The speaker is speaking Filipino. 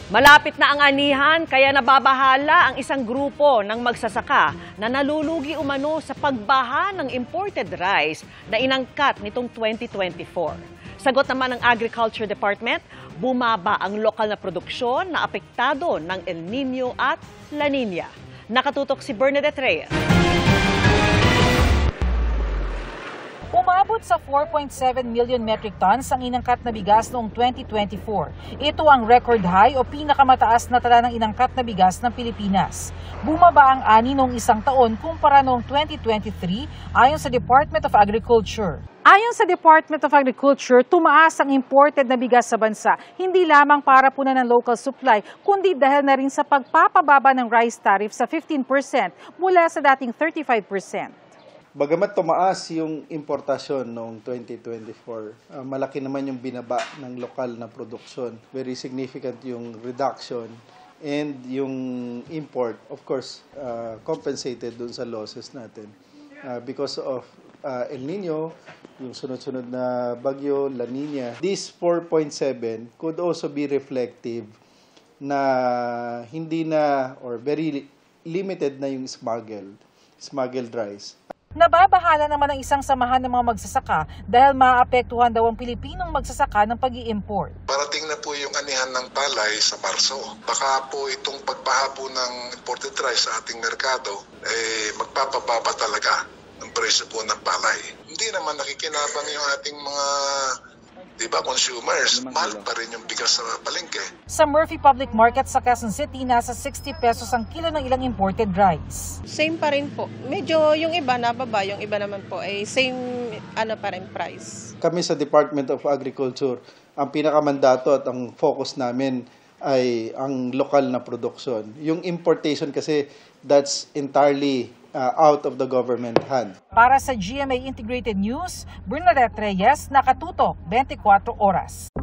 Malapit na ang anihan kaya nababahala ang isang grupo ng magsasaka na nalulugi umano sa pagbaha ng imported rice na inangkat nitong 2024. Sagot naman ng Agriculture Department, bumaba ang lokal na produksyon na apektado ng El Nino at La Nina. Nakatutok si Bernadette Reyes. Umabot sa 4.7 million metric tons ang inangkat na bigas noong 2024. Ito ang record high o pinakamataas na tala ng inangkat na bigas ng Pilipinas. Bumaba ang ani noong isang taon kumpara noong 2023 ayon sa Department of Agriculture. Ayon sa Department of Agriculture, tumaas ang imported na bigas sa bansa, hindi lamang para punan ng local supply, kundi dahil na rin sa pagpapababa ng rice tariff sa 15% mula sa dating 35%. Bagamat tumaas yung importasyon noong 2024, malaki naman yung binaba ng lokal na produksyon. Very significant yung reduction and yung import, of course, compensated dun sa losses natin. Because of El Nino, yung sunod-sunod na bagyo, La Nina. This 4.7 could also be reflective na hindi na or very limited na yung smuggled rice. Nababahala naman ang isang samahan ng mga magsasaka dahil maapektuhan daw ang Pilipinong magsasaka ng pag-i-import. Parating na po yung anihan ng palay sa Marso. Baka po itong pagbaha po ng imported rice sa ating merkado, magpapababa talaga ng presyo po ng palay. Hindi naman nakikinabang yung ating mga consumers. Mahal pa rin yung bigas sa palengke. Sa Murphy Public Market sa Quezon City, nasa 60 pesos ang kilo ng ilang imported rice. Same pa rin po. Medyo yung iba nababa, yung iba naman po ay same pa rin price. Kami sa Department of Agriculture, ang pinakamandato at ang focus namin ay ang lokal na produksyon. Yung importation kasi, that's entirely out of the government hand. Para sa GMA Integrated News, Bernadette Reyes, Nakatutok, 24 Oras.